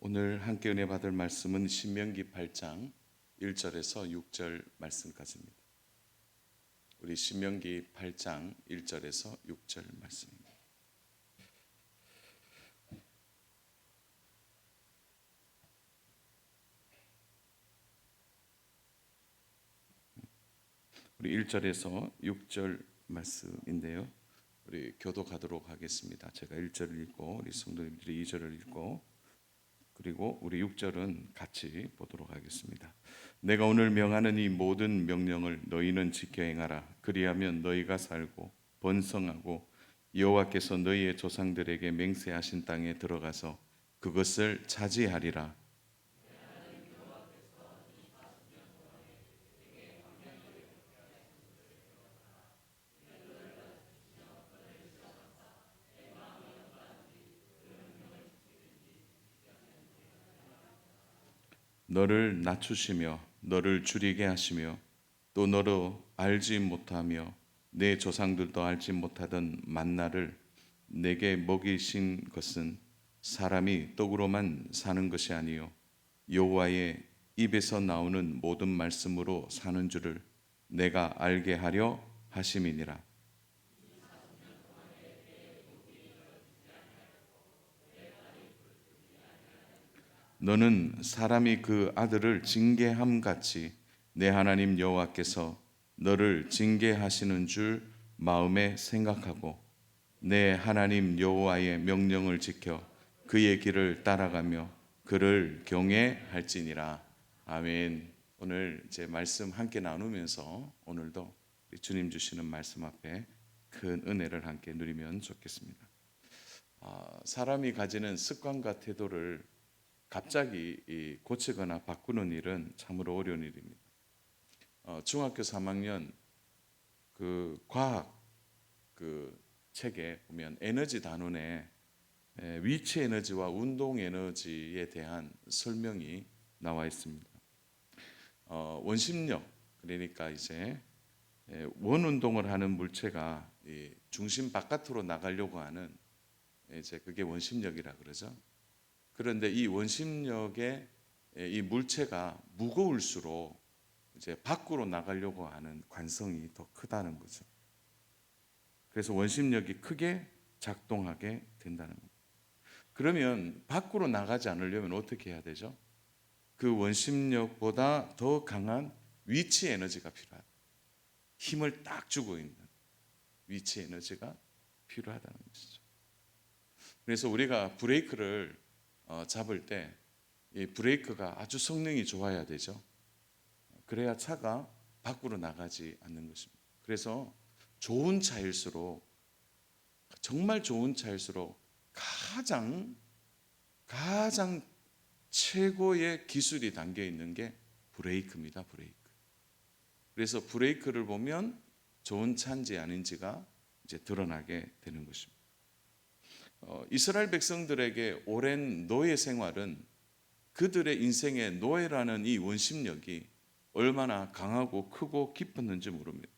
오늘 함께 은혜 받을 말씀은 신명기 8장 1절에서 6절 말씀까지입니다. 우리 신명기 8장 1절에서 6절 말씀입니다. 우리 1절에서 6절 말씀인데요. 우리 교독하도록 하겠습니다. 제가 1절을 읽고 우리 성도님들이 2절을 읽고 그리고 우리 6절은 같이 보도록 하겠습니다. 내가 오늘 명하는 이 모든 명령을 너희는 지켜 행하라. 그리하면 너희가 살고 번성하고 여호와께서 너희의 조상들에게 맹세하신 땅에 들어가서 그것을 차지하리라. 너를 낮추시며 너를 줄이게 하시며 또 너로 알지 못하며 내 조상들도 알지 못하던 만나를 내게 먹이신 것은 사람이 떡으로만 사는 것이 아니요 여호와의 입에서 나오는 모든 말씀으로 사는 줄을 내가 알게 하려 하심이니라. 너는 사람이 그 아들을 징계함 같이 내 하나님 여호와께서 너를 징계하시는 줄 마음에 생각하고 내 하나님 여호와의 명령을 지켜 그의 길을 따라가며 그를 경외할지니라. 아멘. 오늘 이제 말씀 함께 나누면서 오늘도 주님 주시는 말씀 앞에 큰 은혜를 함께 누리면 좋겠습니다. 사람이 가지는 습관과 태도를 갑자기 고치거나 바꾸는 일은 참으로 어려운 일입니다. 중학교 3학년 그 과학 그 책에 보면 에너지 단원에 위치 에너지와 운동 에너지에 대한 설명이 나와 있습니다. 원심력, 그러니까 이제 원 운동을 하는 물체가 중심 바깥으로 나가려고 하는 이제 그게 원심력이라 그러죠. 그런데 이 원심력의 이 물체가 무거울수록 이제 밖으로 나가려고 하는 관성이 더 크다는 거죠. 그래서 원심력이 크게 작동하게 된다는 겁니다. 그러면 밖으로 나가지 않으려면 어떻게 해야 되죠? 그 원심력보다 더 강한 위치 에너지가 필요하다. 힘을 딱 주고 있는 위치 에너지가 필요하다는 것이죠. 그래서 우리가 브레이크를 잡을 때 이 브레이크가 아주 성능이 좋아야 되죠. 그래야 차가 밖으로 나가지 않는 것입니다. 그래서 좋은 차일수록 정말 좋은 차일수록 가장 최고의 기술이 담겨 있는 게 브레이크입니다. 브레이크. 그래서 브레이크를 보면 좋은 차인지 아닌지가 이제 드러나게 되는 것입니다. 이스라엘 백성들에게 오랜 노예 생활은 그들의 인생의 노예라는 이 원심력이 얼마나 강하고 크고 깊었는지 모릅니다.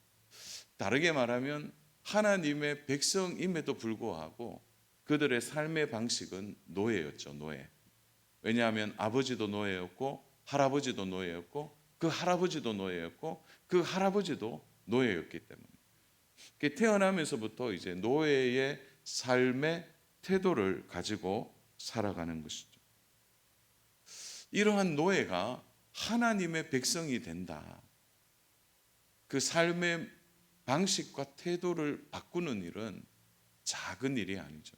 다르게 말하면 하나님의 백성임에도 불구하고 그들의 삶의 방식은 노예였죠. 노예. 왜냐하면 아버지도 노예였고 할아버지도 노예였고 그 할아버지도 노예였고 그 할아버지도 노예였기 때문에 태어나면서부터 이제 노예의 삶의 태도를 가지고 살아가는 것이죠. 이러한 노예가 하나님의 백성이 된다. 그 삶의 방식과 태도를 바꾸는 일은 작은 일이 아니죠.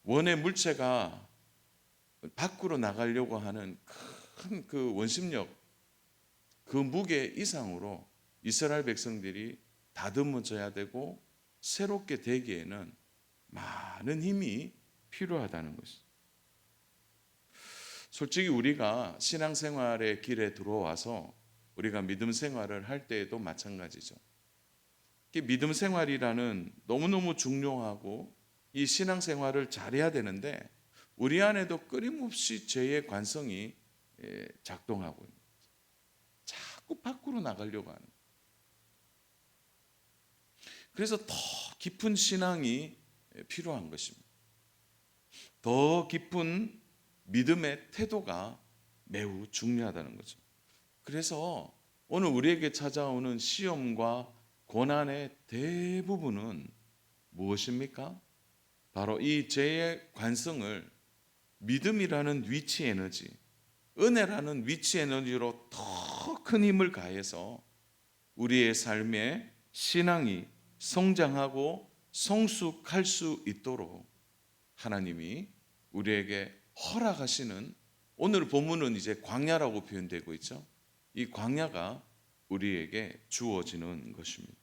원의 물체가 밖으로 나가려고 하는 큰 그 원심력, 그 무게 이상으로 이스라엘 백성들이 다듬어져야 되고 새롭게 되기에는 많은 힘이 필요하다는 것이죠. 솔직히 우리가 신앙생활의 길에 들어와서 우리가 믿음 생활을 할 때에도 마찬가지죠. 믿음 생활이라는 너무너무 중요하고 이 신앙생활을 잘해야 되는데 우리 안에도 끊임없이 죄의 관성이 작동하고 있는 거죠. 자꾸 밖으로 나가려고 하는 거예요. 그래서 더 깊은 신앙이 필요한 것입니다. 더 더 깊은 믿음의 태도가 매우 중요하다는 거죠. 그래서 오늘 우리에게 찾아오는 시험과 고난의 대부분은 무엇입니까? 바로 이 죄의 관성을 믿음이라는 위치 에너지, 은혜라는 위치 에너지로 더 큰 힘을 가해서 우리의 삶에 신앙이 성장하고 성숙할 수 있도록 하나님이 우리에게 허락하시는, 오늘 본문은 이제 광야라고 표현되고 있죠. 이 광야가 우리에게 주어지는 것입니다.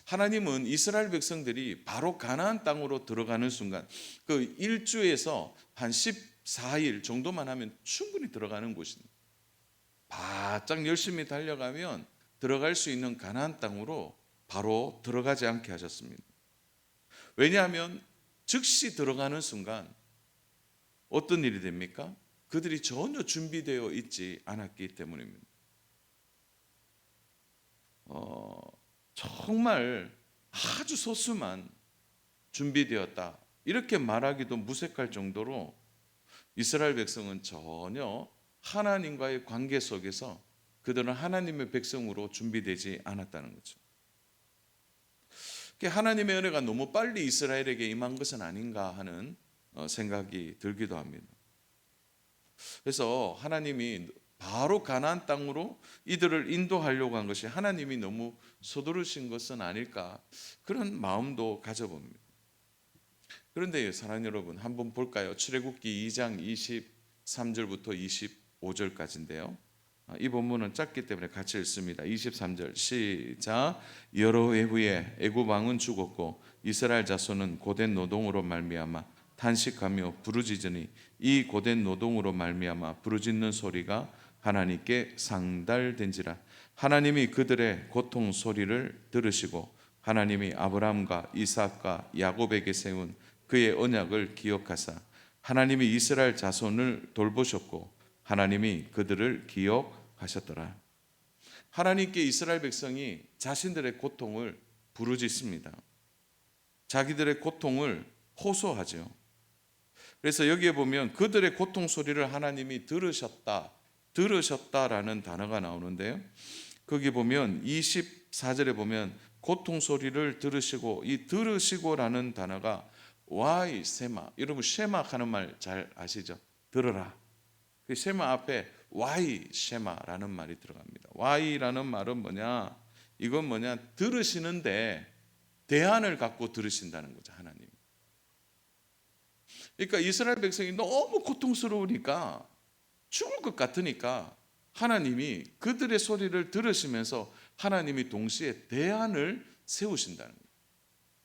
하나님은 이스라엘 백성들이 바로 가나안 땅으로 들어가는 순간, 그 일주에서 한 14일 정도만 하면 충분히 들어가는 곳입니다. 바짝 열심히 달려가면 들어갈 수 있는 가나안 땅으로 바로 들어가지 않게 하셨습니다. 왜냐하면 즉시 들어가는 순간 어떤 일이 됩니까? 그들이 전혀 준비되어 있지 않았기 때문입니다. 정말 아주 소수만 준비되었다, 이렇게 말하기도 무색할 정도로 이스라엘 백성은 전혀 하나님과의 관계 속에서 그들은 하나님의 백성으로 준비되지 않았다는 거죠. 하나님의 은혜가 너무 빨리 이스라엘에게 임한 것은 아닌가 하는 생각이 들기도 합니다. 그래서 하나님이 바로 가나안 땅으로 이들을 인도하려고 한 것이 하나님이 너무 서두르신 것은 아닐까, 그런 마음도 가져봅니다. 그런데 사랑하는 여러분, 한번 볼까요? 출애굽기 2장 23절부터 25절까지인데요. 이 본문은 짧기 때문에 같이 읽습니다. 23절 시작. 여러 해 후에 애굽 왕은 죽었고 이스라엘 자손은 고된 노동으로 말미암아 탄식하며 부르짖으니 이 고된 노동으로 말미암아 부르짖는 소리가 하나님께 상달된지라. 하나님이 그들의 고통 소리를 들으시고 하나님이 아브라함과 이삭과 야곱에게 세운 그의 언약을 기억하사 하나님이 이스라엘 자손을 돌보셨고 하나님이 그들을 기억하셨더라. 하나님께 이스라엘 백성이 자신들의 고통을 부르짖습니다. 자기들의 고통을 호소하죠. 그래서 여기에 보면 그들의 고통 소리를 하나님이 들으셨다라는 단어가 나오는데요. 거기 보면 24절에 보면 고통 소리를 들으시고, 이 들으시고라는 단어가 와이 세마, 여러분 쉐마 하는 말 잘 아시죠? 들어라. 그 쉐마 앞에 와이 쉐마라는 말이 들어갑니다. 와이라는 말은 뭐냐? 이건 뭐냐? 들으시는데 대안을 갖고 들으신다는 거죠, 하나님. 그러니까 이스라엘 백성이 너무 고통스러우니까, 죽을 것 같으니까 하나님이 그들의 소리를 들으시면서 하나님이 동시에 대안을 세우신다는 거예요.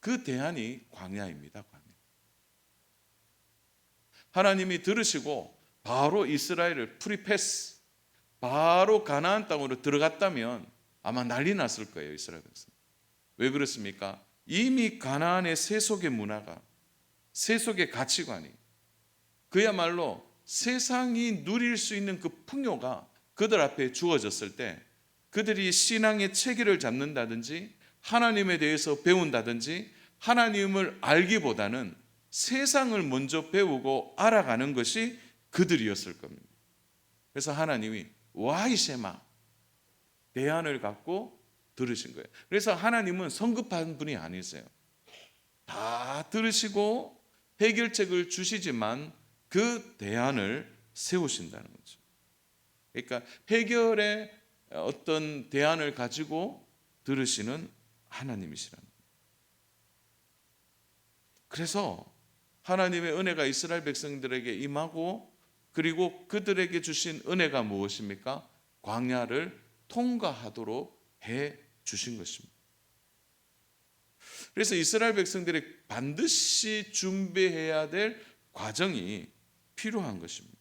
그 대안이 광야입니다. 광야. 하나님이 들으시고 바로 이스라엘을 프리패스, 바로 가나안 땅으로 들어갔다면 아마 난리 났을 거예요, 이스라엘 백성. 왜 그렇습니까? 이미 가나안의 세속의 문화가, 세속의 가치관이, 그야말로 세상이 누릴 수 있는 그 풍요가 그들 앞에 주어졌을 때 그들이 신앙의 체계를 잡는다든지 하나님에 대해서 배운다든지 하나님을 알기보다는 세상을 먼저 배우고 알아가는 것이 그들이었을 겁니다. 그래서 하나님이 와이세마, 대안을 갖고 들으신 거예요. 그래서 하나님은 성급한 분이 아니세요. 다 들으시고 해결책을 주시지만 그 대안을 세우신다는 거죠. 그러니까 해결의 어떤 대안을 가지고 들으시는 하나님이시라는 거예요. 그래서 하나님의 은혜가 이스라엘 백성들에게 임하고, 그리고 그들에게 주신 은혜가 무엇입니까? 광야를 통과하도록 해 주신 것입니다. 그래서 이스라엘 백성들이 반드시 준비해야 될 과정이 필요한 것입니다.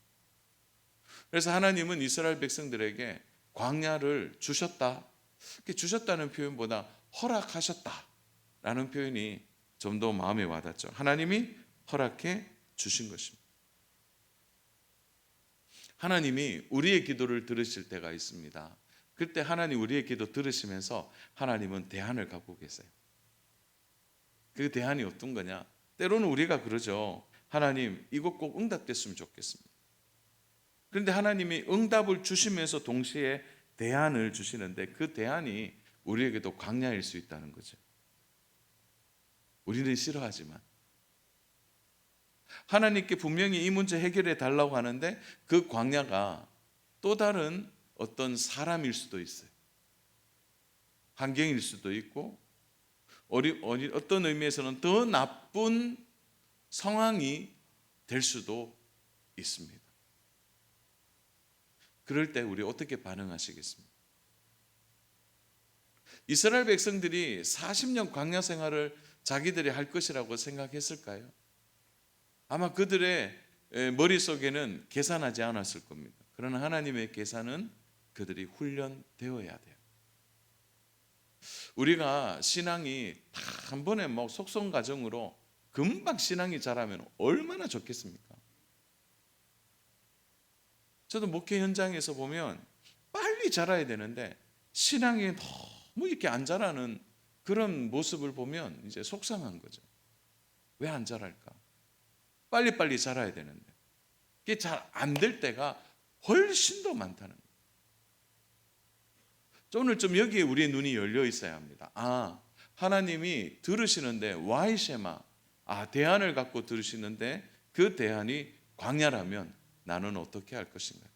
그래서 하나님은 이스라엘 백성들에게 광야를 주셨다, 주셨다는 표현보다 허락하셨다라는 표현이 좀 더 마음에 와닿죠. 하나님이 허락해 주신 것입니다. 하나님이 우리의 기도를 들으실 때가 있습니다. 그때 하나님 우리의 기도 들으시면서 하나님은 대안을 갖고 계세요. 그 대안이 어떤 거냐? 때로는 우리가 그러죠. 하나님 이거 꼭 응답됐으면 좋겠습니다. 그런데 하나님이 응답을 주시면서 동시에 대안을 주시는데 그 대안이 우리에게도 광야일 수 있다는 거죠. 우리는 싫어하지만 하나님께 분명히 이 문제 해결해 달라고 하는데 그 광야가 또 다른 어떤 사람일 수도 있어요. 환경일 수도 있고 어떤 의미에서는 더 나쁜 상황이 될 수도 있습니다. 그럴 때 우리 어떻게 반응하시겠습니까? 이스라엘 백성들이 40년 광야 생활을 자기들이 할 것이라고 생각했을까요? 아마 그들의 머릿속에는 계산하지 않았을 겁니다. 그러나 하나님의 계산은 그들이 훈련되어야 돼요. 우리가 신앙이 다 한 번에 뭐 속성 과정으로 금방 신앙이 자라면 얼마나 좋겠습니까? 저도 목회 현장에서 보면 빨리 자라야 되는데 신앙이 너무 이렇게 안 자라는 그런 모습을 보면 이제 속상한 거죠. 왜 안 자랄까? 빨리빨리 자라야 되는데 이게 잘 안 될 때가 훨씬 더 많다는 거예요. 오늘 좀 여기에 우리의 눈이 열려 있어야 합니다. 하나님이 들으시는데 와이셰마, 대안을 갖고 들으시는데 그 대안이 광야라면 나는 어떻게 할 것인가?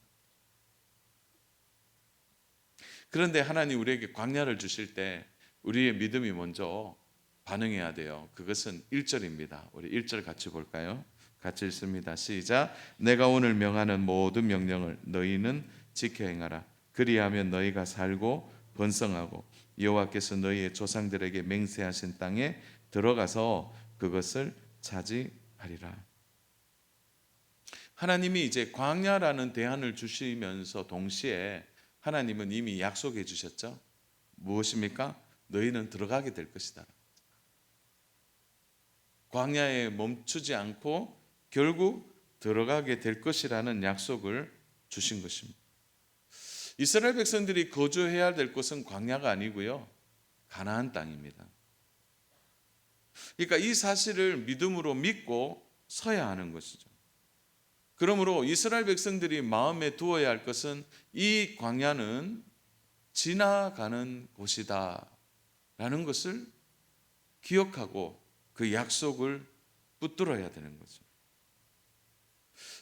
그런데 하나님 우리에게 광야를 주실 때 우리의 믿음이 먼저 반응해야 돼요. 그것은 1절입니다. 우리 1절 같이 볼까요? 같이 읽습니다. 시작. 내가 오늘 명하는 모든 명령을 너희는 지켜 행하라. 그리하면 너희가 살고 번성하고 여호와께서 너희의 조상들에게 맹세하신 땅에 들어가서 그것을 차지하리라. 하나님이 이제 광야라는 대안을 주시면서 동시에 하나님은 이미 약속해 주셨죠. 무엇입니까? 너희는 들어가게 될 것이다. 광야에 멈추지 않고 결국 들어가게 될 것이라는 약속을 주신 것입니다. 이스라엘 백성들이 거주해야 될 곳은 광야가 아니고요, 가나안 땅입니다. 그러니까 이 사실을 믿음으로 믿고 서야 하는 것이죠. 그러므로 이스라엘 백성들이 마음에 두어야 할 것은 이 광야는 지나가는 곳이다 라는 것을 기억하고 그 약속을 붙들어야 되는 거죠.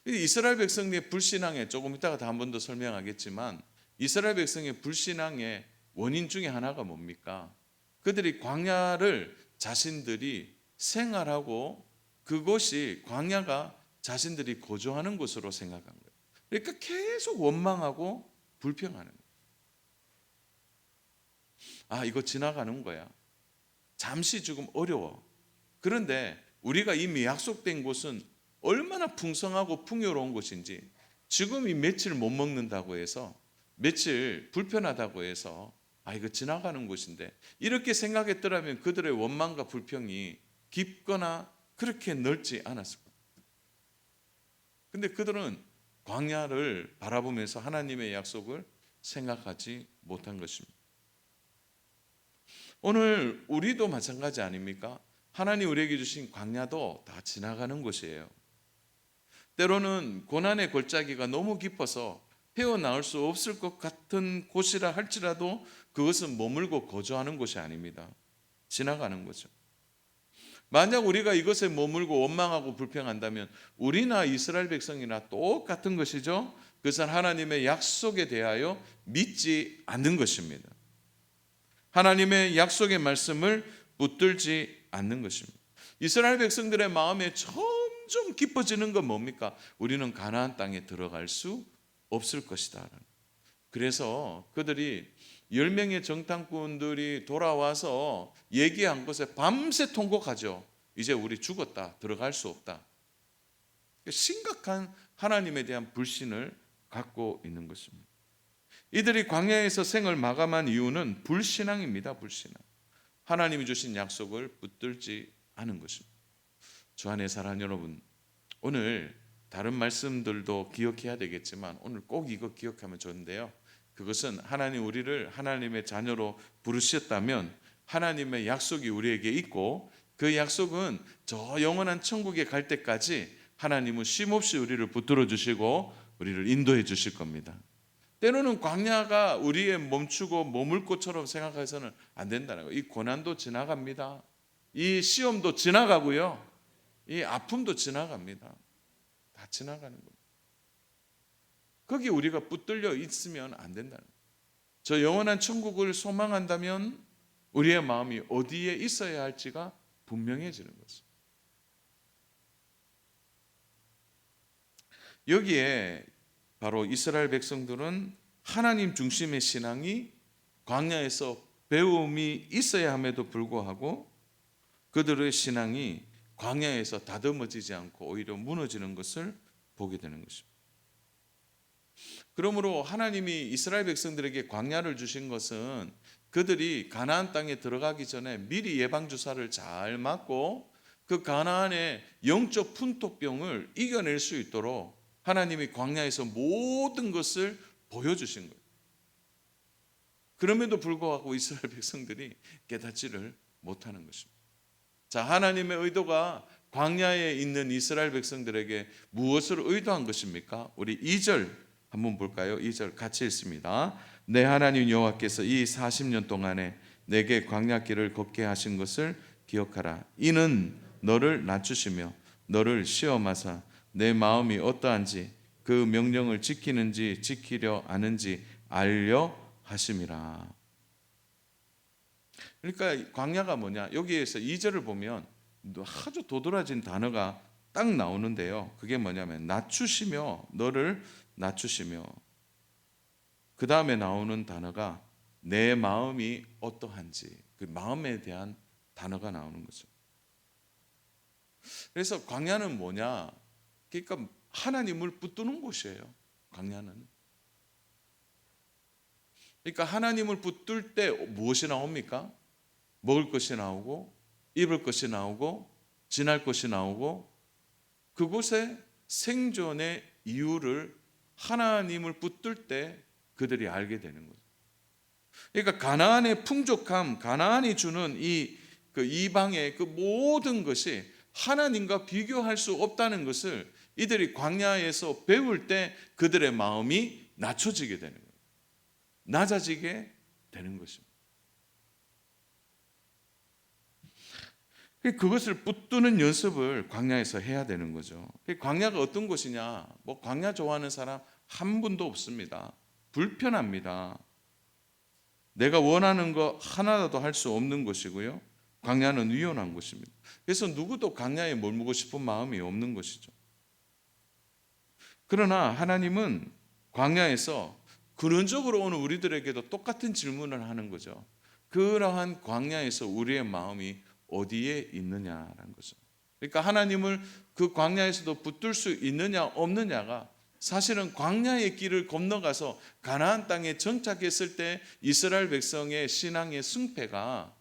이스라엘 백성의 불신앙에 조금 이따가 한 번 더 설명하겠지만 이스라엘 백성의 불신앙의 원인 중에 하나가 뭡니까? 그들이 광야를 자신들이 생활하고 그곳이 광야가 자신들이 거주하는 곳으로 생각한 거예요. 그러니까 계속 원망하고 불평하는 거예요. 이거 지나가는 거야. 잠시 조금 어려워. 그런데 우리가 이미 약속된 곳은 얼마나 풍성하고 풍요로운 곳인지 지금 이 며칠 못 먹는다고 해서 며칠 불편하다고 해서 이거 지나가는 곳인데 이렇게 생각했더라면 그들의 원망과 불평이 깊거나 그렇게 넓지 않았을 겁니다. 근데 그들은 광야를 바라보면서 하나님의 약속을 생각하지 못한 것입니다. 오늘 우리도 마찬가지 아닙니까? 하나님 우리에게 주신 광야도 다 지나가는 곳이에요. 때로는 고난의 골짜기가 너무 깊어서 헤어나올 수 없을 것 같은 곳이라 할지라도 그것은 머물고 거주하는 곳이 아닙니다. 지나가는 거죠. 만약 우리가 이것에 머물고 원망하고 불평한다면 우리나 이스라엘 백성이나 똑같은 것이죠. 그것은 하나님의 약속에 대하여 믿지 않는 것입니다. 하나님의 약속의 말씀을 붙들지 않는 것입니다. 이스라엘 백성들의 마음에 점점 깊어지는 건 뭡니까? 우리는 가나안 땅에 들어갈 수 없을 것이다. 그래서 그들이 10명의 정탐꾼들이 돌아와서 얘기한 것에 밤새 통곡하죠. 이제 우리 죽었다. 들어갈 수 없다. 심각한 하나님에 대한 불신을 갖고 있는 것입니다. 이들이 광야에서 생을 마감한 이유는 불신앙입니다. 불신앙. 하나님이 주신 약속을 붙들지 않은 것입니다. 주 안에 사랑하는 여러분, 오늘 다른 말씀들도 기억해야 되겠지만 오늘 꼭 이거 기억하면 좋은데요. 그것은 하나님 우리를 하나님의 자녀로 부르셨다면 하나님의 약속이 우리에게 있고 그 약속은 저 영원한 천국에 갈 때까지 하나님은 쉼없이 우리를 붙들어 주시고 우리를 인도해 주실 겁니다. 때로는 광야가 우리의 멈추고 머물 곳처럼 생각해서는 안 된다는 거예요. 이 고난도 지나갑니다. 이 시험도 지나가고요. 이 아픔도 지나갑니다. 다 지나가는 겁니다. 거기 우리가 붙들려 있으면 안 된다는 거예요. 저 영원한 천국을 소망한다면 우리의 마음이 어디에 있어야 할지가 분명해지는 거죠. 여기에 바로 이스라엘 백성들은 하나님 중심의 신앙이 광야에서 배움이 있어야 함에도 불구하고 그들의 신앙이 광야에서 다듬어지지 않고 오히려 무너지는 것을 보게 되는 것입니다. 그러므로 하나님이 이스라엘 백성들에게 광야를 주신 것은 그들이 가나안 땅에 들어가기 전에 미리 예방 주사를 잘 맞고 그 가나안의 영적 풍토병을 이겨낼 수 있도록 하나님이 광야에서 모든 것을 보여주신 거예요. 그럼에도 불구하고 이스라엘 백성들이 깨닫지를 못하는 것입니다. 자, 하나님의 의도가 광야에 있는 이스라엘 백성들에게 무엇을 의도한 것입니까? 우리 2절 한번 볼까요? 2절 같이 읽습니다. 내 하나님 여호와께서 이 40년 동안에 내게 광야길을 걷게 하신 것을 기억하라. 이는 너를 낮추시며 너를 시험하사 내 마음이 어떠한지 그 명령을 지키는지 지키려 하는지 알려 하심이라. 그러니까 광야가 뭐냐? 여기에서 2절을 보면 아주 도드라진 단어가 딱 나오는데요. 그게 뭐냐면 낮추시며 너를 낮추시며 그 다음에 나오는 단어가 내 마음이 어떠한지 그 마음에 대한 단어가 나오는 거죠. 그래서 광야는 뭐냐? 그러니까 하나님을 붙드는 곳이에요. 광야는. 그러니까 하나님을 붙들 때 무엇이 나옵니까? 먹을 것이 나오고 입을 것이 나오고 지날 것이 나오고 그곳에 생존의 이유를 하나님을 붙들 때 그들이 알게 되는 거죠. 그러니까 가나안의 풍족함, 가나안이 주는 그 이방의 그 모든 것이 하나님과 비교할 수 없다는 것을 이들이 광야에서 배울 때 그들의 마음이 낮춰지게 되는 거예요. 낮아지게 되는 것입니다. 그것을 붙드는 연습을 광야에서 해야 되는 거죠. 광야가 어떤 곳이냐? 뭐 광야 좋아하는 사람 한 분도 없습니다. 불편합니다. 내가 원하는 거 하나라도 할 수 없는 것이고요. 광야는 위험한 곳입니다. 그래서 누구도 광야에 머물고 싶은 마음이 없는 것이죠. 그러나 하나님은 광야에서 근원적으로 오는 우리들에게도 똑같은 질문을 하는 거죠. 그러한 광야에서 우리의 마음이 어디에 있느냐라는 거죠. 그러니까 하나님을 그 광야에서도 붙들 수 있느냐 없느냐가 사실은 광야의 길을 건너가서 가나안 땅에 정착했을 때 이스라엘 백성의 신앙의 승패가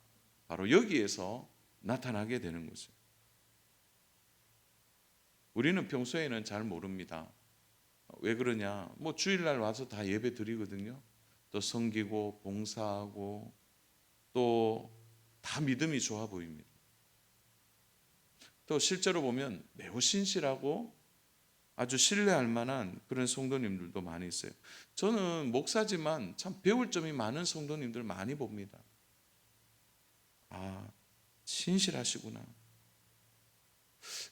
바로 여기에서 나타나게 되는 거죠. 우리는 평소에는 잘 모릅니다. 왜 그러냐? 뭐 주일날 와서 다 예배 드리거든요. 또 섬기고 봉사하고 또 다 믿음이 좋아 보입니다. 또 실제로 보면 매우 신실하고 아주 신뢰할 만한 그런 성도님들도 많이 있어요. 저는 목사지만 참 배울 점이 많은 성도님들 많이 봅니다. 아, 신실하시구나.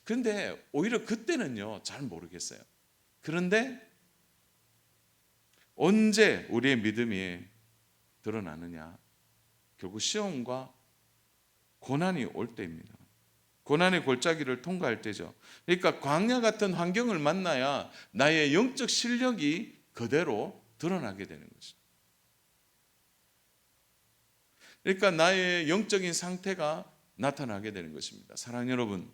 그런데 오히려 그때는요, 잘 모르겠어요. 그런데 언제 우리의 믿음이 드러나느냐? 결국 시험과 고난이 올 때입니다. 고난의 골짜기를 통과할 때죠. 그러니까 광야 같은 환경을 만나야 나의 영적 실력이 그대로 드러나게 되는 거죠. 그러니까 나의 영적인 상태가 나타나게 되는 것입니다. 사랑하는 여러분,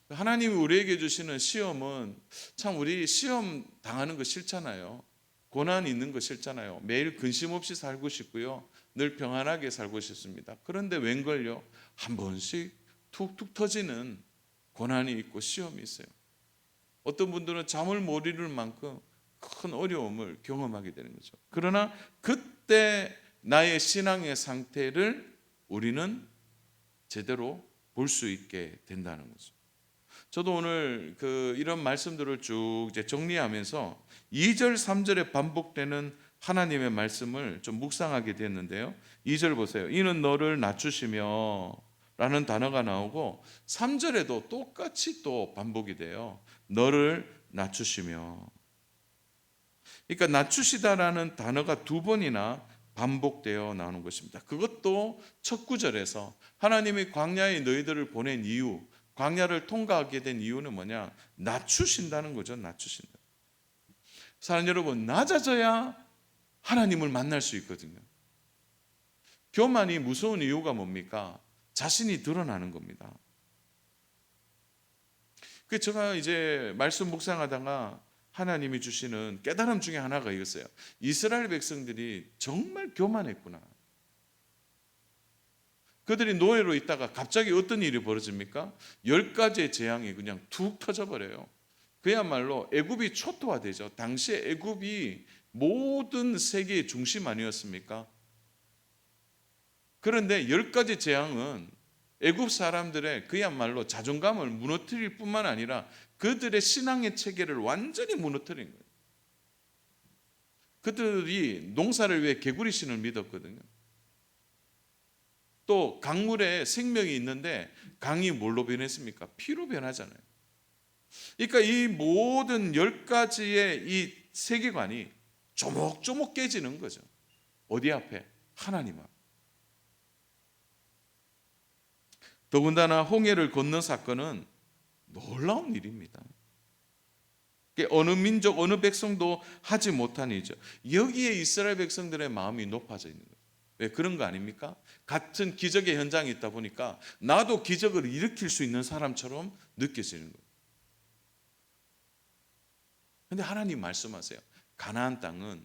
하나님이 우리에게 주시는 시험은 참 우리 시험 당하는 거 싫잖아요. 고난 있는 거 싫잖아요. 매일 근심 없이 살고 싶고요. 늘 평안하게 살고 싶습니다. 그런데 웬걸요? 한 번씩 툭툭 터지는 고난이 있고 시험이 있어요. 어떤 분들은 잠을 못 이룰 만큼 큰 어려움을 경험하게 되는 거죠. 그러나 그때 나의 신앙의 상태를 우리는 제대로 볼 수 있게 된다는 거죠. 저도 오늘 이런 말씀들을 쭉 이제 정리하면서 2절, 3절에 반복되는 하나님의 말씀을 좀 묵상하게 됐는데요. 2절 보세요. 이는 너를 낮추시며 라는 단어가 나오고 3절에도 똑같이 또 반복이 돼요. 너를 낮추시며. 그러니까 낮추시다라는 단어가 두 번이나 반복되어 나오는 것입니다. 그것도 첫 구절에서 하나님이 광야에 너희들을 보낸 이유, 광야를 통과하게 된 이유는 뭐냐? 낮추신다는 거죠. 낮추신다. 사랑 여러분, 낮아져야 하나님을 만날 수 있거든요. 교만이 무서운 이유가 뭡니까? 자신이 드러나는 겁니다. 제가 이제 말씀 묵상하다가 하나님이 주시는 깨달음 중에 하나가 이거였어요. 이스라엘 백성들이 정말 교만했구나. 그들이 노예로 있다가 갑자기 어떤 일이 벌어집니까? 10가지의 재앙이 그냥 툭 터져버려요. 그야말로 애굽이 초토화되죠. 당시에 애굽이 모든 세계의 중심 아니었습니까? 그런데 10가지 재앙은 애굽 사람들의 그야말로 자존감을 무너뜨릴 뿐만 아니라 그들의 신앙의 체계를 완전히 무너뜨린 거예요. 그들이 농사를 위해 개구리 신을 믿었거든요. 또 강물에 생명이 있는데 강이 뭘로 변했습니까? 피로 변하잖아요. 그러니까 이 모든 10가지의 이 세계관이 조목조목 깨지는 거죠. 어디 앞에? 하나님 앞에. 더군다나 홍해를 건넌 사건은 놀라운 일입니다. 어느 민족, 어느 백성도 하지 못한 일이죠. 여기에 이스라엘 백성들의 마음이 높아져 있는 거예요. 왜 그런 거 아닙니까? 같은 기적의 현장에 있다 보니까 나도 기적을 일으킬 수 있는 사람처럼 느껴지는 거예요. 그런데 하나님 말씀하세요. 가나안 땅은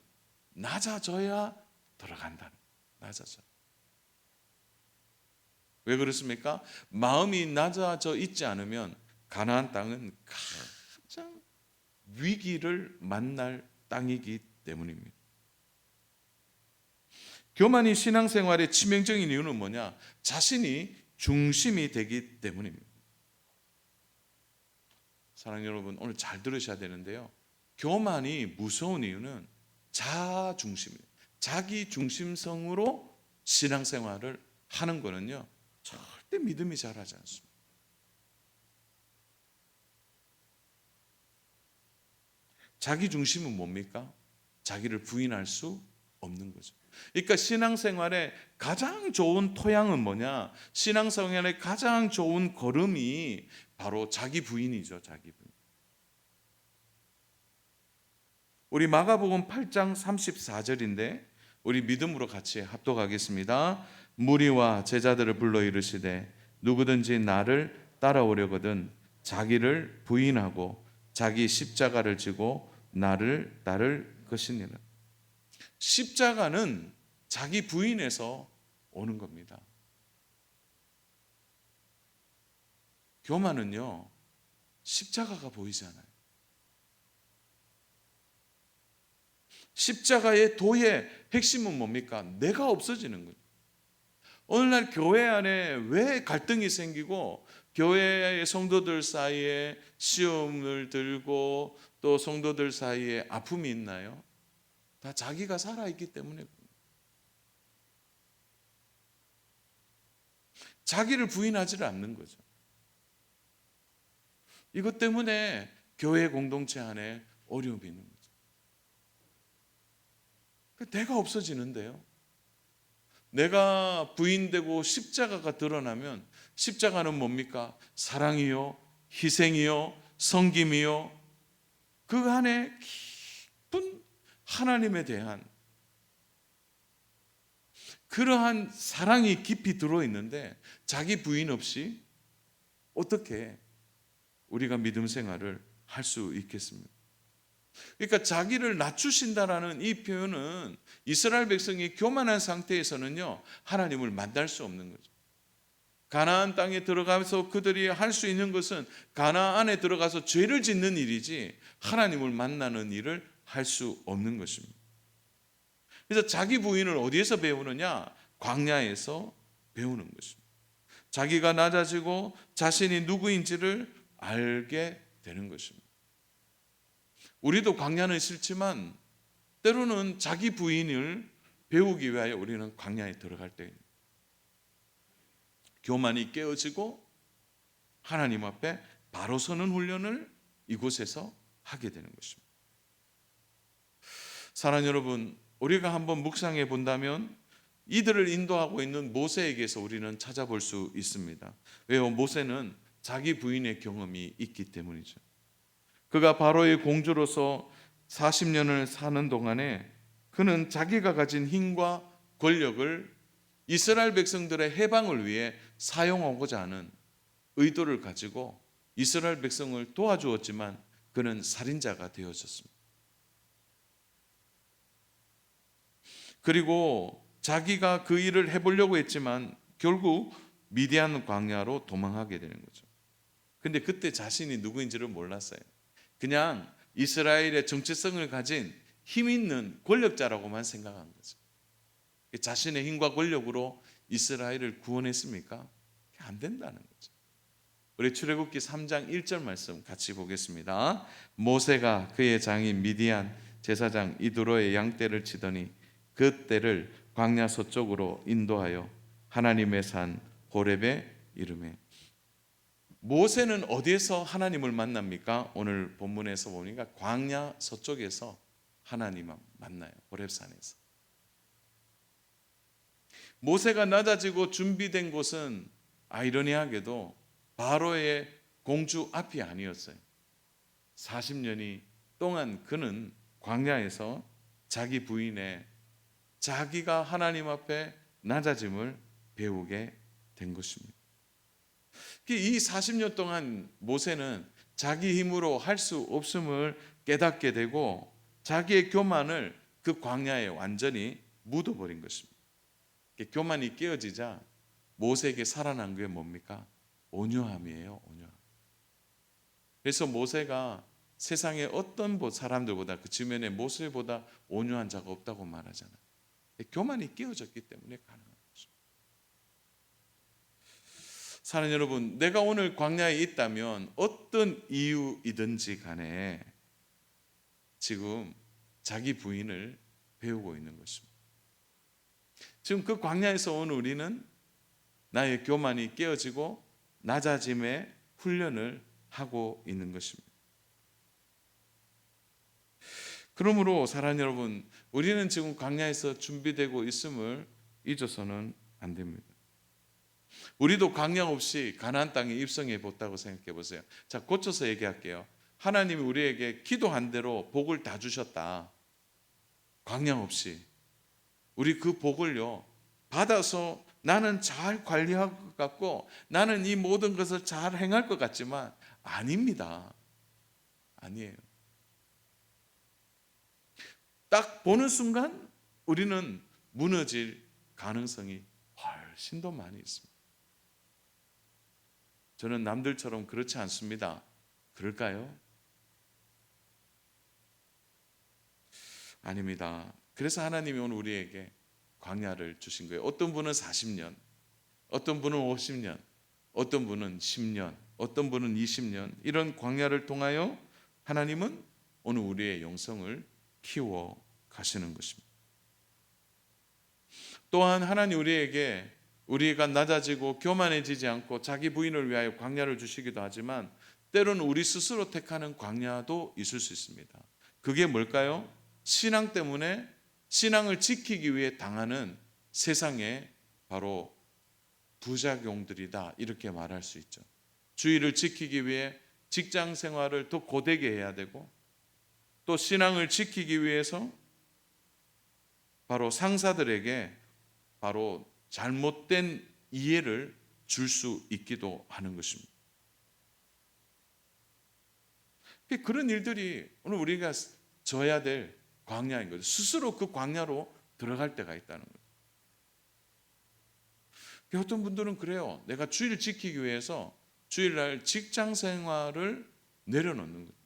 낮아져야 들어간다는 거예요. 낮아져. 왜 그렇습니까? 마음이 낮아져 있지 않으면 가나안 땅은 가장 위기를 만날 땅이기 때문입니다. 교만이 신앙생활의 치명적인 이유는 뭐냐? 자신이 중심이 되기 때문입니다. 사랑하는 여러분, 오늘 잘 들으셔야 되는데요. 교만이 무서운 이유는 자중심이에요. 자기 중심성으로 신앙생활을 하는 거는요, 절대 믿음이 자라지 않습니다. 자기 중심은 뭡니까? 자기를 부인할 수 없는 거죠. 그러니까 신앙생활의 가장 좋은 토양은 뭐냐? 신앙생활의 가장 좋은 걸음이 바로 자기 부인이죠. 자기 부인. 우리 마가복음 8장 34절인데 우리 믿음으로 같이 합독하겠습니다. 무리와 제자들을 불러 이르시되 누구든지 나를 따라오려거든 자기를 부인하고 자기 십자가를 지고 나를 따를 것이니라. 십자가는 자기 부인에서 오는 겁니다. 교만은요, 십자가가 보이잖아요. 십자가의 도의 핵심은 뭡니까? 내가 없어지는 거죠. 오늘날 교회 안에 왜 갈등이 생기고 교회의 성도들 사이에 시험을 들고 또 성도들 사이에 아픔이 있나요? 다 자기가 살아있기 때문에. 자기를 부인하지 않는 거죠. 이것 때문에 교회 공동체 안에 어려움이 있는 거죠. 내가 없어지는데요. 내가 부인되고 십자가가 드러나면 십자가는 뭡니까? 사랑이요, 희생이요, 섬김이요. 그 안에 깊은 하나님에 대한 그러한 사랑이 깊이 들어있는데 자기 부인 없이 어떻게 우리가 믿음 생활을 할 수 있겠습니까? 그러니까 자기를 낮추신다라는 이 표현은 이스라엘 백성이 교만한 상태에서는요, 하나님을 만날 수 없는 거죠. 가나안 땅에 들어가서 그들이 할 수 있는 것은 가나안에 들어가서 죄를 짓는 일이지 하나님을 만나는 일을 할 수 없는 것입니다. 그래서 자기 부인을 어디에서 배우느냐? 광야에서 배우는 것입니다. 자기가 낮아지고 자신이 누구인지를 알게 되는 것입니다. 우리도 광야는 싫지만 때로는 자기 부인을 배우기 위하여 우리는 광야에 들어갈 때 교만이 깨어지고 하나님 앞에 바로 서는 훈련을 이곳에서 하게 되는 것입니다. 사랑하는 여러분, 우리가 한번 묵상해 본다면 이들을 인도하고 있는 모세에게서 우리는 찾아볼 수 있습니다. 왜요? 모세는 자기 부인의 경험이 있기 때문이죠. 그가 바로의 공주로서 40년을 사는 동안에 그는 자기가 가진 힘과 권력을 이스라엘 백성들의 해방을 위해 사용하고자 하는 의도를 가지고 이스라엘 백성을 도와주었지만 그는 살인자가 되어졌습니다. 그리고 자기가 그 일을 해보려고 했지만 결국 미디안 광야로 도망하게 되는 거죠. 근데 그때 자신이 누구인지를 몰랐어요. 그냥 이스라엘의 정체성을 가진 힘 있는 권력자라고만 생각한 거죠. 자신의 힘과 권력으로 이스라엘을 구원했습니까? 안 된다는 거죠. 우리 출애굽기 3장 1절 말씀 같이 보겠습니다. 모세가 그의 장인 미디안 제사장 이드로의 양떼를 치더니 그 떼를 광야 서쪽으로 인도하여 하나님의 산 호렙에 이르매. 모세는 어디에서 하나님을 만납니까? 오늘 본문에서 보니까 광야 서쪽에서 하나님을 만나요. 호렙산에서. 모세가 낮아지고 준비된 곳은 아이러니하게도 바로의 공주 앞이 아니었어요. 40년이 동안 그는 광야에서 자기 부인의 자기가 하나님 앞에 낮아짐을 배우게 된 것입니다. 이 40년 동안 모세는 자기 힘으로 할 수 없음을 깨닫게 되고 자기의 교만을 그 광야에 완전히 묻어버린 것입니다. 교만이 깨어지자 모세에게 살아난 게 뭡니까? 온유함이에요. 온유함. 그래서 모세가 세상의 어떤 사람들보다 그 주변에 모세보다 온유한 자가 없다고 말하잖아요. 교만이 깨어졌기 때문에 가능한 거죠. 사랑하는 여러분, 내가 오늘 광야에 있다면 어떤 이유이든지 간에 지금 자기 부인을 배우고 있는 것입니다. 지금 그 광야에서 온 우리는 나의 교만이 깨어지고 낮아짐의 훈련을 하고 있는 것입니다. 그러므로 사랑하는 여러분, 우리는 지금 광야에서 준비되고 있음을 잊어서는 안 됩니다. 우리도 광야 없이 가나안 땅에 입성해 봤다고 생각해 보세요. 자, 고쳐서 얘기할게요. 하나님이 우리에게 기도한 대로 복을 다 주셨다. 광야 없이. 우리 그 복을요 받아서 나는 잘 관리할 것 같고 나는 이 모든 것을 잘 행할 것 같지만 아닙니다. 아니에요. 딱 보는 순간 우리는 무너질 가능성이 훨씬 더 많이 있습니다. 저는 남들처럼 그렇지 않습니다. 그럴까요? 아닙니다. 그래서 하나님이 오늘 우리에게 광야를 주신 거예요. 어떤 분은 40년, 어떤 분은 50년, 어떤 분은 10년, 어떤 분은 20년 이런 광야를 통하여 하나님은 오늘 우리의 영성을 키워 가시는 것입니다. 또한 하나님 우리에게 우리가 낮아지고 교만해지지 않고 자기 부인을 위하여 광야를 주시기도 하지만 때로는 우리 스스로 택하는 광야도 있을 수 있습니다. 그게 뭘까요? 신앙 때문에 신앙을 지키기 위해 당하는 세상의 바로 부작용들이다 이렇게 말할 수 있죠. 주의를 지키기 위해 직장 생활을 더 고되게 해야 되고 또 신앙을 지키기 위해서 바로 상사들에게 바로 잘못된 이해를 줄 수 있기도 하는 것입니다. 그런 일들이 오늘 우리가 져야 될 광야인 거죠. 스스로 그 광야로 들어갈 때가 있다는 거죠. 어떤 분들은 그래요. 내가 주의를 지키기 위해서 주일날 직장 생활을 내려놓는 거죠.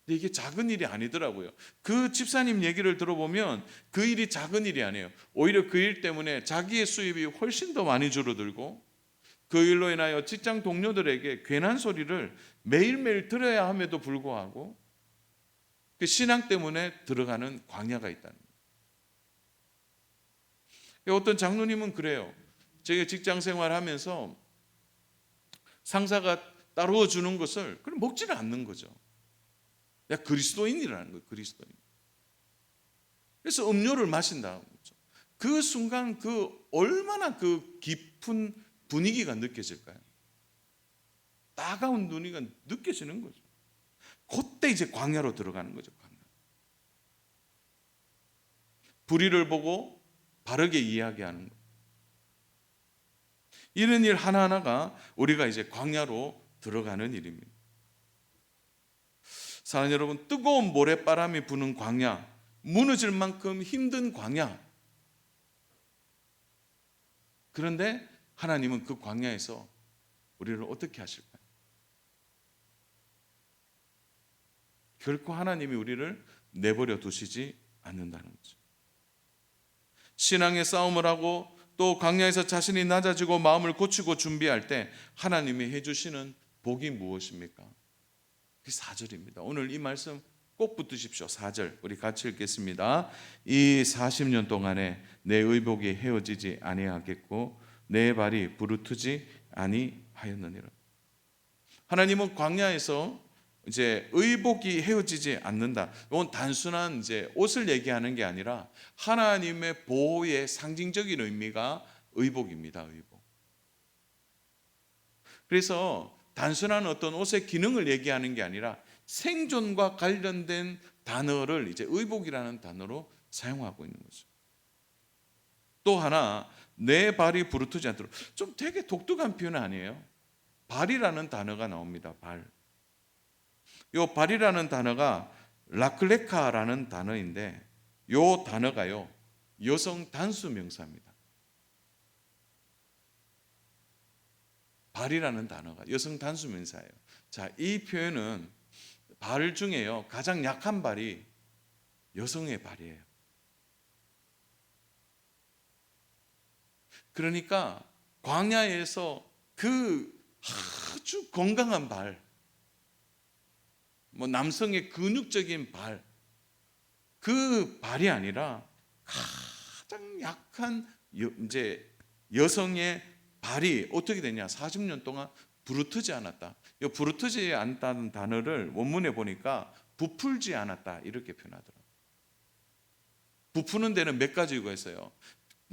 근데 이게 작은 일이 아니더라고요. 그 집사님 얘기를 들어보면 그 일이 작은 일이 아니에요. 오히려 그 일 때문에 자기의 수입이 훨씬 더 많이 줄어들고 그 일로 인하여 직장 동료들에게 괜한 소리를 매일매일 들어야 함에도 불구하고 그 신앙 때문에 들어가는 광야가 있다는 거예요. 어떤 장로님은 그래요. 제가 직장 생활하면서 상사가 따로 주는 것을 그럼 먹지를 않는 거죠. 내가 그리스도인이라는 거예요. 그리스도인. 그래서 음료를 마신다는 거죠. 그 순간 그 얼마나 그 깊은 분위기가 느껴질까요? 따가운 분위기가 느껴지는 거죠. 그때 이제 광야로 들어가는 거죠. 광야. 불의를 보고 바르게 이야기하는 것. 이런 일 하나하나가 우리가 이제 광야로 들어가는 일입니다. 사랑하는 여러분, 뜨거운 모래바람이 부는 광야, 무너질 만큼 힘든 광야. 그런데 하나님은 그 광야에서 우리를 어떻게 하실까요? 결코 하나님이 우리를 내버려 두시지 않는다는 거죠. 신앙의 싸움을 하고 또 광야에서 자신이 낮아지고 마음을 고치고 준비할 때 하나님이 해주시는 복이 무엇입니까? 그 4절입니다. 오늘 이 말씀 꼭 붙드십시오. 4절 우리 같이 읽겠습니다. 이 40년 동안에 내 의복이 헤어지지 아니하겠고 내 발이 부르트지 아니하였느니라. 하나님은 광야에서 이제 의복이 헤어지지 않는다. 이건 단순한 이제 옷을 얘기하는 게 아니라 하나님의 보호의 상징적인 의미가 의복입니다. 의복. 그래서 단순한 어떤 옷의 기능을 얘기하는 게 아니라 생존과 관련된 단어를 이제 의복이라는 단어로 사용하고 있는 거죠. 또 하나, 내 발이 부르트지 않도록. 좀 되게 독특한 표현 아니에요? 발이라는 단어가 나옵니다. 발. 이 발이라는 단어가 라클레카라는 단어인데 이 단어가요 여성 단수 명사입니다. 발이라는 단어가 여성 단수 명사예요. 자, 이 표현은 발 중에요 가장 약한 발이 여성의 발이에요. 그러니까 광야에서 그 아주 건강한 발, 뭐 남성의 근육적인 발, 그 발이 아니라 가장 약한 이제 여성의 발이 어떻게 되냐? 40년 동안 부르트지 않았다. 이 부르트지 않다는 단어를 원문에 보니까 부풀지 않았다 이렇게 표현하더라고요. 부푸는 데는 몇 가지 이유가 있어요.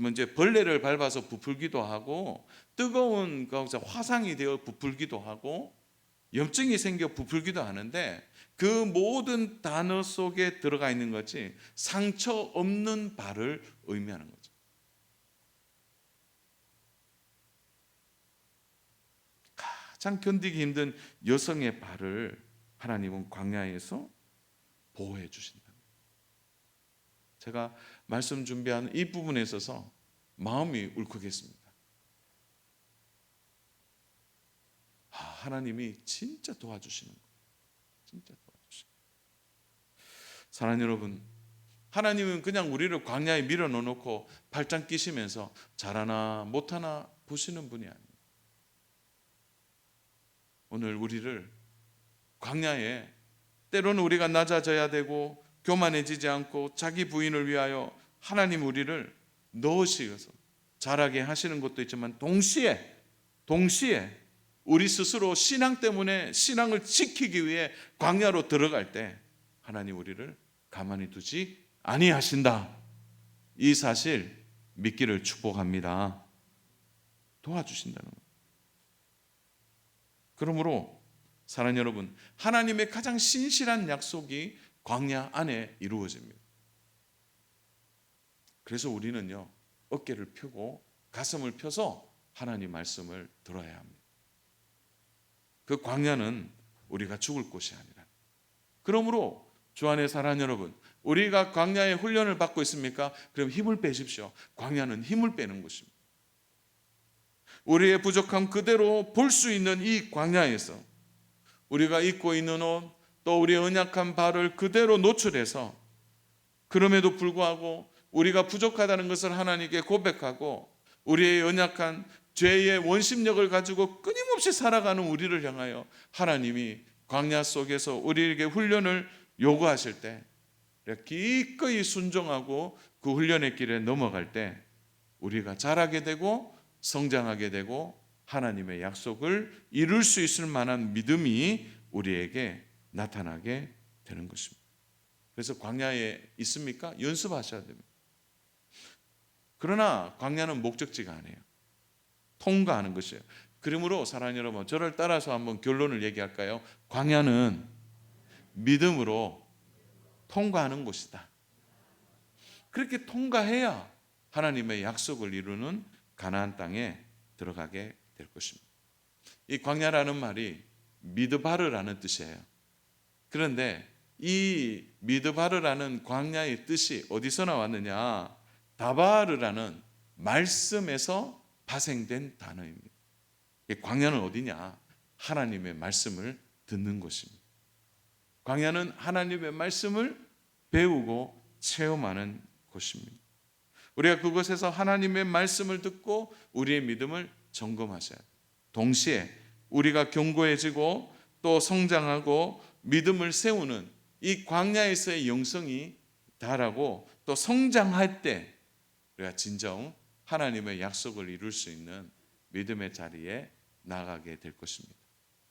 이제 벌레를 밟아서 부풀기도 하고 뜨거운 화상이 되어 부풀기도 하고 염증이 생겨 부풀기도 하는데 그 모든 단어 속에 들어가 있는 것이 상처 없는 발을 의미하는 거죠. 가장 견디기 힘든 여성의 발을 하나님은 광야에서 보호해 주신다. 제가 말씀 준비하는 이 부분에 있어서 마음이 울컥했습니다. 하나님이 진짜 도와주시는 거예요. 진짜 도와주시는 거예요. 사랑하는 여러분, 하나님은 그냥 우리를 광야에 밀어넣어놓고 발장 끼시면서 잘하나 못하나 보시는 분이 아니에요. 오늘 우리를 광야에 때로는 우리가 낮아져야 되고 교만해지지 않고 자기 부인을 위하여 하나님 우리를 넣으시어서 자라게 하시는 것도 있지만 동시에 우리 스스로 신앙 때문에 신앙을 지키기 위해 광야로 들어갈 때 하나님 우리를 가만히 두지 아니하신다. 이 사실 믿기를 축복합니다. 도와주신다는 것. 그러므로 사랑하는 여러분, 하나님의 가장 신실한 약속이 광야 안에 이루어집니다. 그래서 우리는요 어깨를 펴고 가슴을 펴서 하나님 말씀을 들어야 합니다. 그 광야는 우리가 죽을 곳이 아니라. 그러므로 주 안에 사랑하는 여러분, 우리가 광야의 훈련을 받고 있습니까? 그럼 힘을 빼십시오. 광야는 힘을 빼는 곳입니다. 우리의 부족함 그대로 볼 수 있는 이 광야에서 우리가 입고 있는 옷, 또 우리의 연약한 발을 그대로 노출해서 그럼에도 불구하고 우리가 부족하다는 것을 하나님께 고백하고 우리의 연약한 죄의 원심력을 가지고 끊임없이 살아가는 우리를 향하여 하나님이 광야 속에서 우리에게 훈련을 요구하실 때 기꺼이 순종하고 그 훈련의 길에 넘어갈 때 우리가 자라게 되고 성장하게 되고 하나님의 약속을 이룰 수 있을 만한 믿음이 우리에게 나타나게 되는 것입니다. 그래서 광야에 있습니까? 연습하셔야 됩니다. 그러나 광야는 목적지가 아니에요. 통과하는 것이에요. 그러므로 사랑하는 여러분, 저를 따라서 한번 결론을 얘기할까요? 광야는 믿음으로 통과하는 곳이다. 그렇게 통과해야 하나님의 약속을 이루는 가나안 땅에 들어가게 될 것입니다. 이 광야라는 말이 미드바르라는 뜻이에요. 그런데 이 미드바르라는 광야의 뜻이 어디서 나왔느냐? 다바르라는 말씀에서 파생된 단어입니다. 광야는 어디냐? 하나님의 말씀을 듣는 곳입니다. 광야는 하나님의 말씀을 배우고 체험하는 곳입니다. 우리가 그곳에서 하나님의 말씀을 듣고 우리의 믿음을 점검하셔야 돼요. 동시에 우리가 견고해지고 또 성장하고 믿음을 세우는 이 광야에서의 영성이 자라고 또 성장할 때 우리가 진정 하나님의 약속을 이룰 수 있는 믿음의 자리에 나가게 될 것입니다.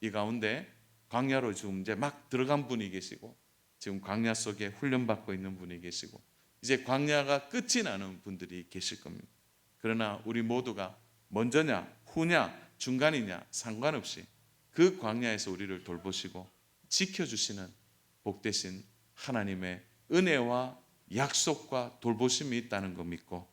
이 가운데 광야로 지금 이제 막 들어간 분이 계시고 지금 광야 속에 훈련받고 있는 분이 계시고 이제 광야가 끝이 나는 분들이 계실 겁니다. 그러나 우리 모두가 먼저냐 후냐 중간이냐 상관없이 그 광야에서 우리를 돌보시고 지켜주시는 복되신 하나님의 은혜와 약속과 돌보심이 있다는 거 믿고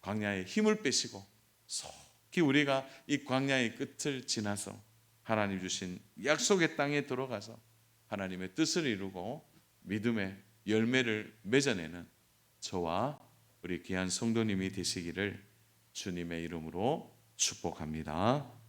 광야에 힘을 빼시고 속히 우리가 이 광야의 끝을 지나서 하나님 주신 약속의 땅에 들어가서 하나님의 뜻을 이루고 믿음의 열매를 맺어내는 저와 우리 귀한 성도님이 되시기를 주님의 이름으로 축복합니다.